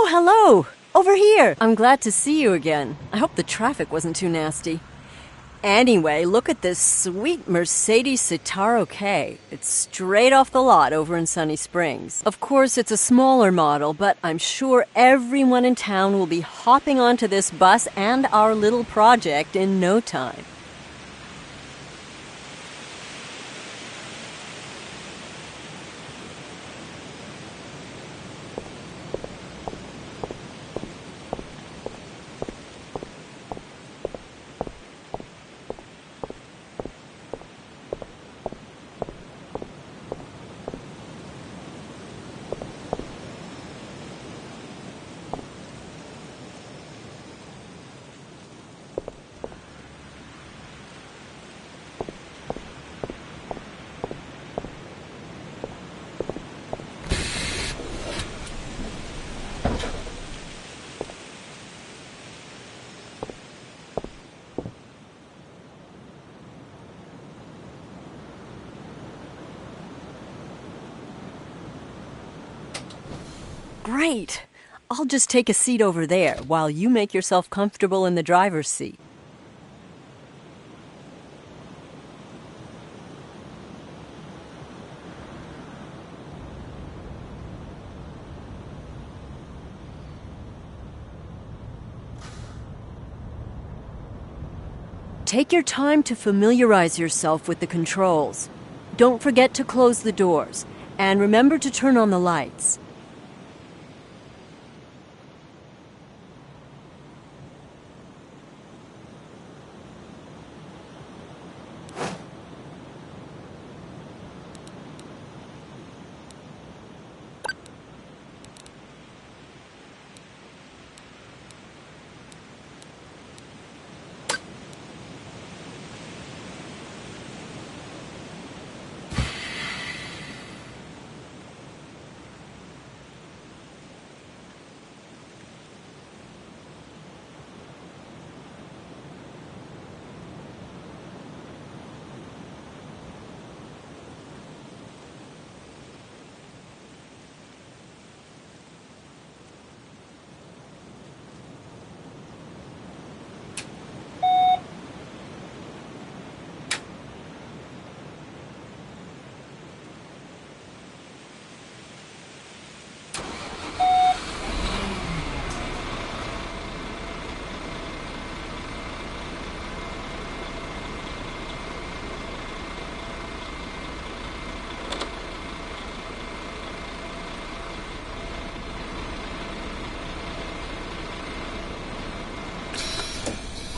hello! Over here! I'm glad to see you again. I hope the traffic wasn't too nasty. Anyway, look at this sweet Mercedes Citaro K. It's straight off the lot over in Sunny Springs. Of course, it's a smaller model, but I'm sure everyone in town will be hopping onto this bus and our little project in no time. Great! I'll just take a seat over there while you make yourself comfortable in the driver's seat. Take your time to familiarize yourself with the controls. Don't forget to close the doors, and remember to turn on the lights.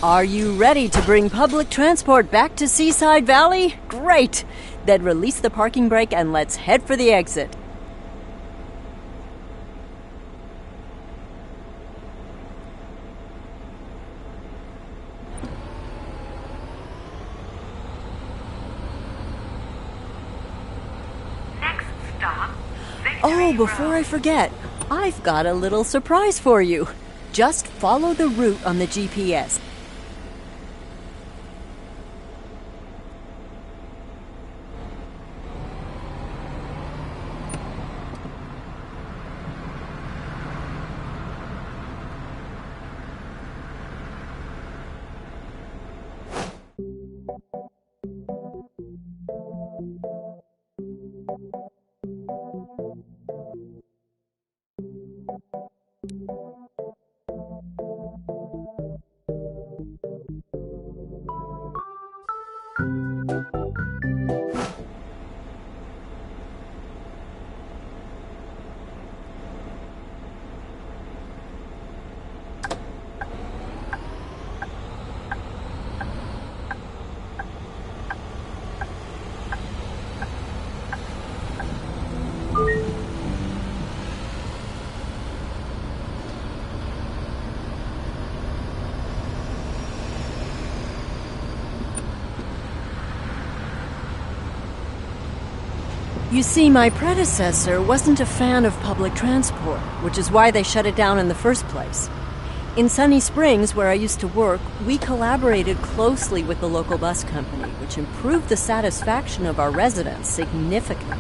Are you ready to bring public transport back to Seaside Valley? Great! Then release the parking brake and let's head for the exit. Next stop, Oh, before I forget, I've got a little surprise for you. Just follow the route on the GPS. You see, my predecessor wasn't a fan of public transport, which is why they shut it down in the first place. In Sunny Springs, where I used to work, we collaborated closely with the local bus company, which improved the satisfaction of our residents significantly.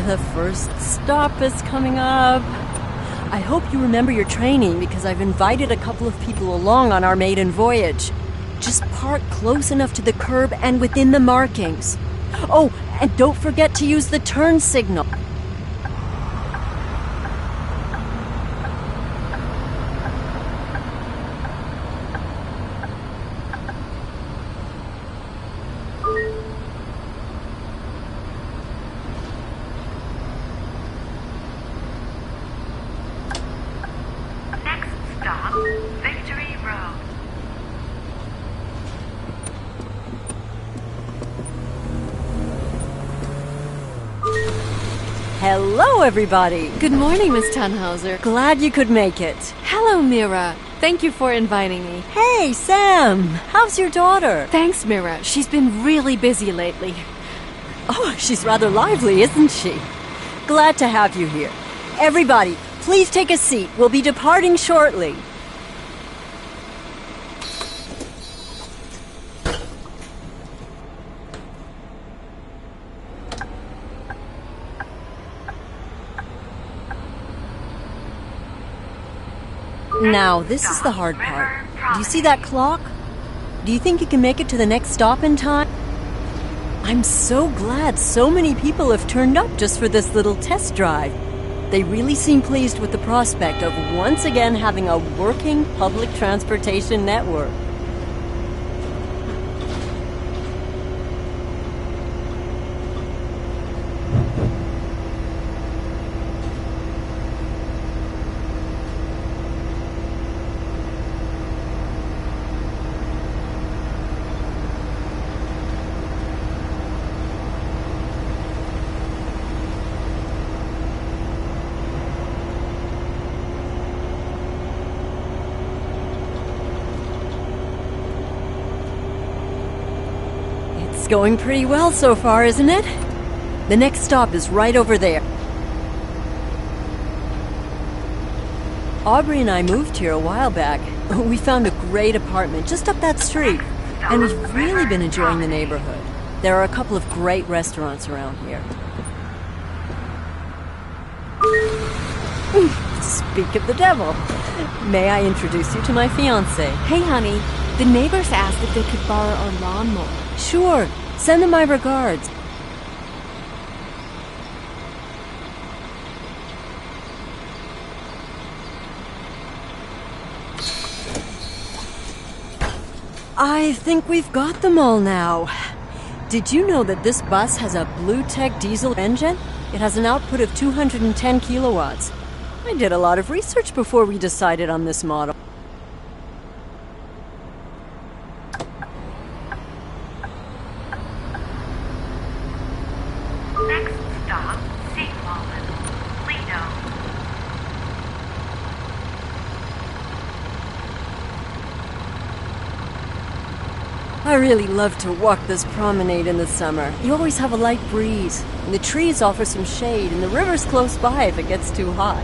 The first stop is coming up. I hope you remember your training because I've invited a couple of people along on our maiden voyage. Just park close enough to the curb and within the markings. Oh, and don't forget to use the turn signal. Hello, everybody! Good morning, Miss Tannhauser. Glad you could make it. Hello, Mira. Thank you for inviting me. Hey, Sam! How's your daughter? Thanks, Mira. She's been really busy lately. Oh, she's rather lively, isn't she? Glad to have you here. Everybody, please take a seat. We'll be departing shortly. Now, this is the hard part. Do you see that clock? Do you think you can make it to the next stop in time? I'm so glad so many people have turned up just for this little test drive. They really seem pleased with the prospect of once again having a working public transportation network. Going pretty well so far, isn't it? The next stop is right over there. Aubrey and I moved here a while back. We found a great apartment just up that street, and we've really been enjoying the neighborhood. There are a couple of great restaurants around here. Speak of the devil. May I introduce you to my fiancé? Hey, honey. The neighbors asked if they could borrow our lawnmower. Sure. Send them my regards. I think we've got them all now. Did you know that this bus has a Blue Tech diesel engine? It has an output of 210 kilowatts. I did a lot of research before we decided on this model. I really love to walk this promenade in the summer. You always have a light breeze, and the trees offer some shade, and the river's close by if it gets too hot.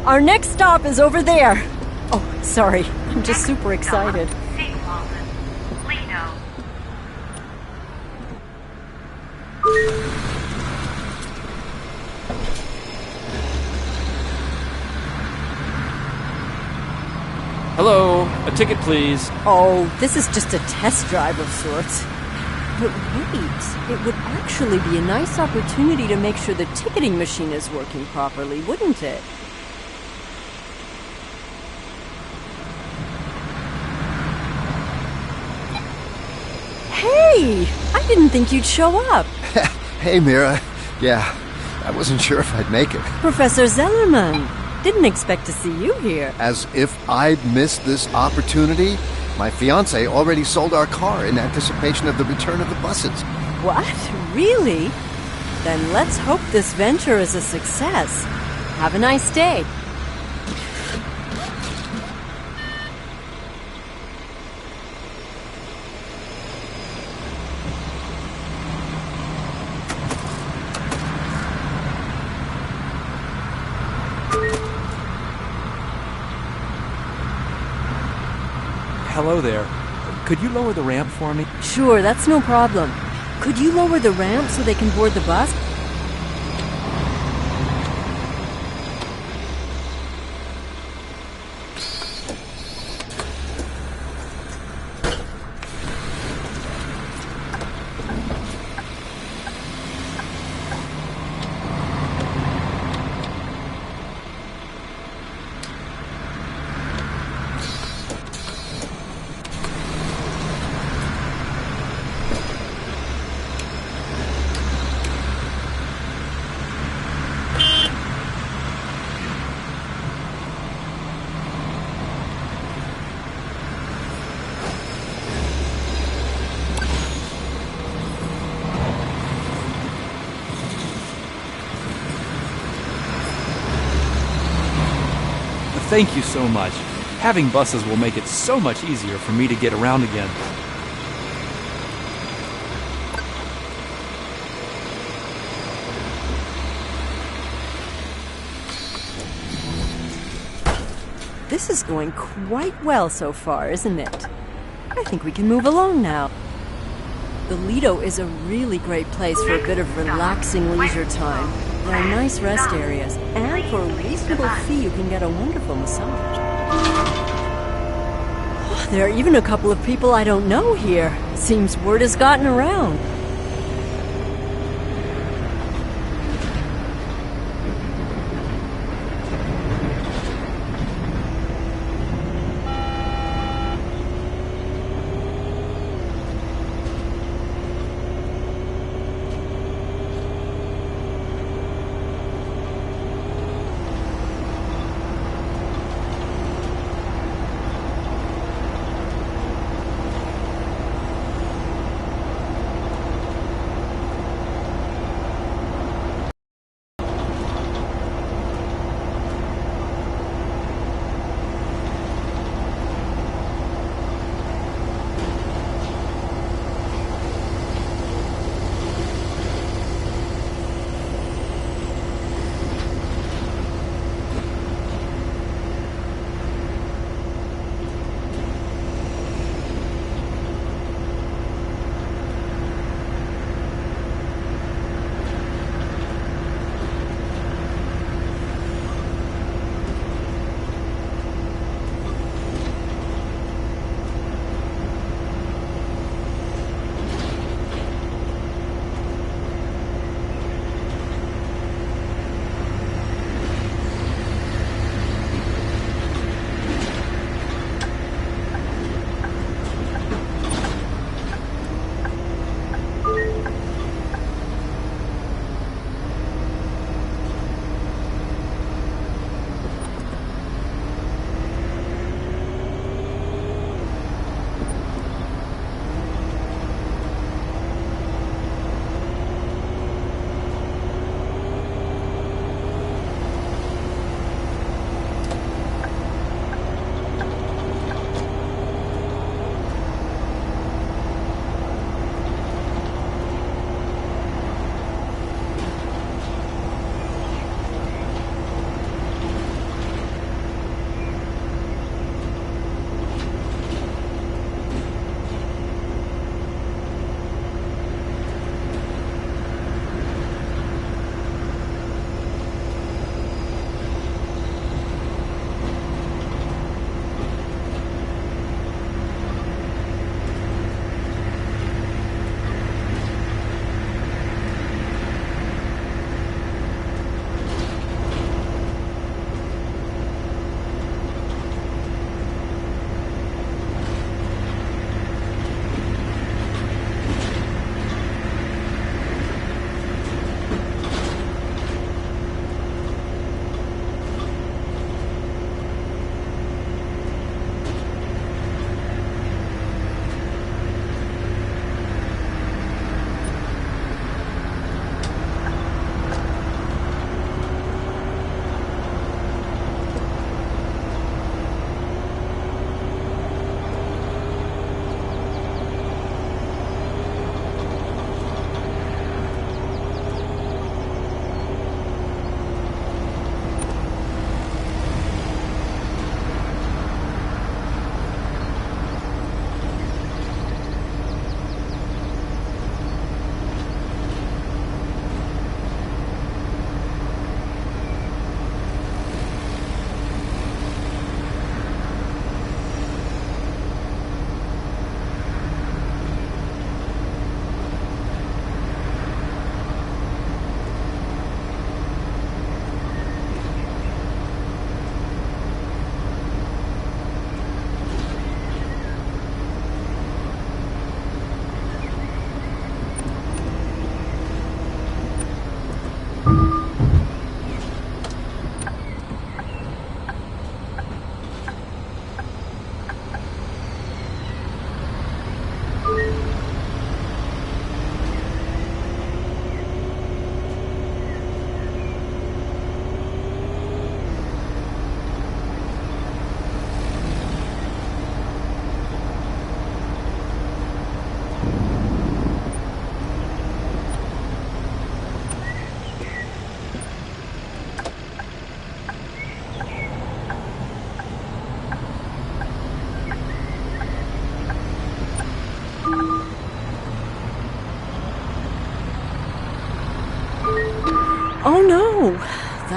Our next stop is over there. Oh, sorry. I'm just super excited. Hello, a ticket please. Oh, this is just a test drive of sorts. But wait, it would actually be a nice opportunity to make sure the ticketing machine is working properly, wouldn't it? Hey! I didn't think you'd show up. Hey, Mira. Yeah, I wasn't sure if I'd make it. Professor Zellerman. Didn't expect to see you here. As if I'd missed this opportunity? My fiancé already sold our car in anticipation of the return of the buses. What? Really? Then let's hope this venture is a success. Have a nice day. Hello there. Could you lower the ramp for me? Sure, that's no problem. Could you lower the ramp so they can board the bus? Thank you so much. Having buses will make it so much easier for me to get around again. This is going quite well so far, isn't it? I think we can move along now. The Lido is a really great place for a bit of relaxing leisure time. There are nice rest areas, and for a reasonable fee you can get a wonderful massage. Oh, there are even a couple of people I don't know here. Seems word has gotten around.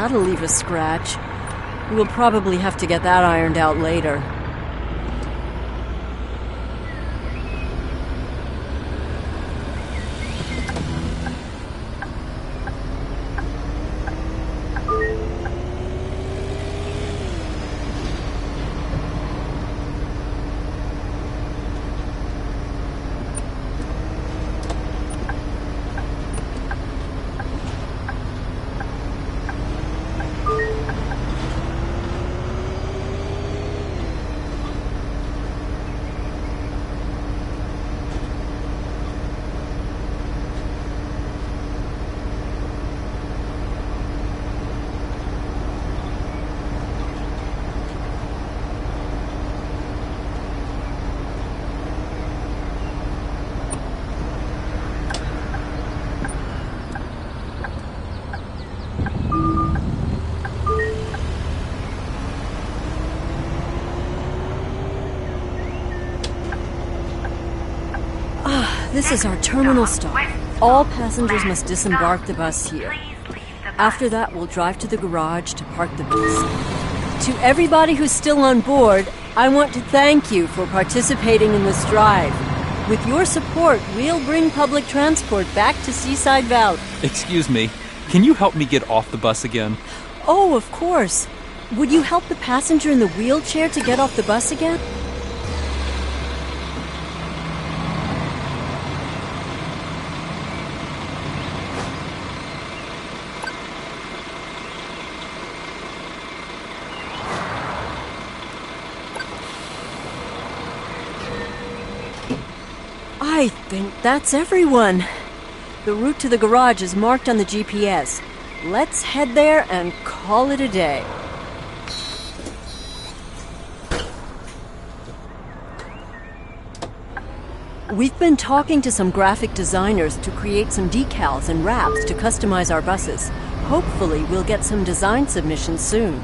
That'll leave a scratch. We'll probably have to get that ironed out later. This is our terminal stop. All passengers must disembark the bus here. After that, we'll drive to the garage to park the bus. To everybody who's still on board, I want to thank you for participating in this drive. With your support, we'll bring public transport back to Seaside Valley. Excuse me, can you help me get off the bus again? Oh, of course. Would you help the passenger in the wheelchair to get off the bus again? I think that's everyone. The route to the garage is marked on the GPS. Let's head there and call it a day. We've been talking to some graphic designers to create some decals and wraps to customize our buses. Hopefully, we'll get some design submissions soon.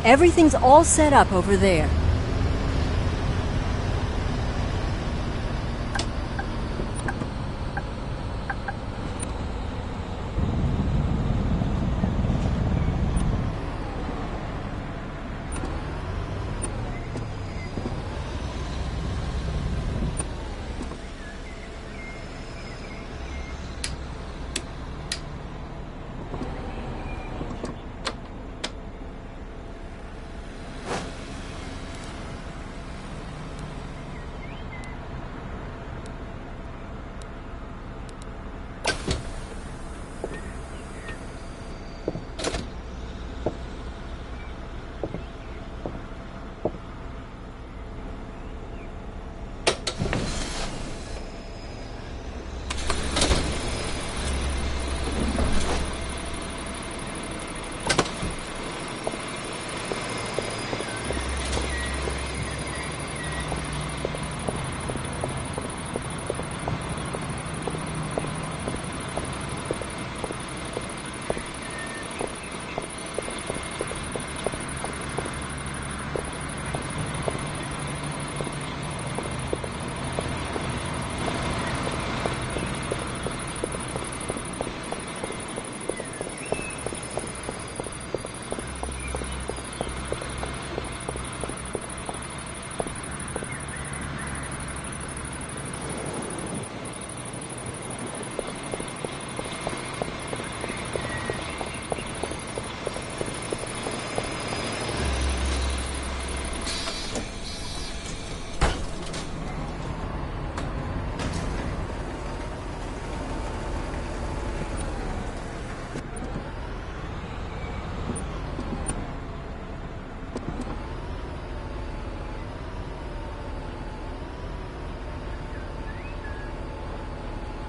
Everything's all set up over there.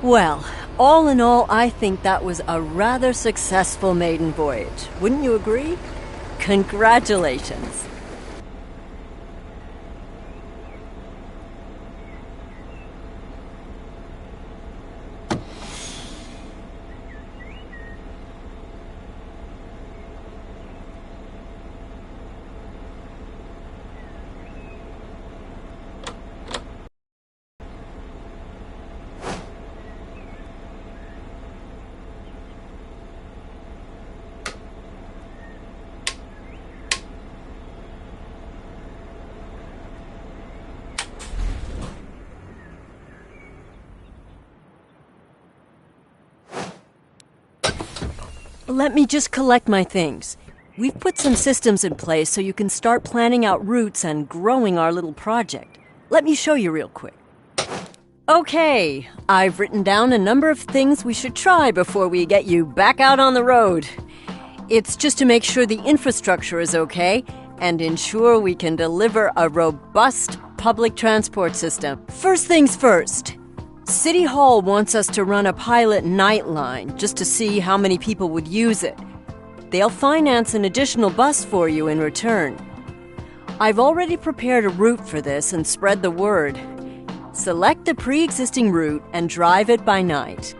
Well, all in all, I think that was a rather successful maiden voyage. Wouldn't you agree? Congratulations. Let me just collect my things. We've put some systems in place so you can start planning out routes and growing our little project. Let me show you real quick. Okay, I've written down a number of things we should try before we get you back out on the road. It's just to make sure the infrastructure is okay and ensure we can deliver a robust public transport system. First things first. City Hall wants us to run a pilot nightline just to see how many people would use it. They'll finance an additional bus for you in return. I've already prepared a route for this and spread the word. Select the pre-existing route and drive it by night.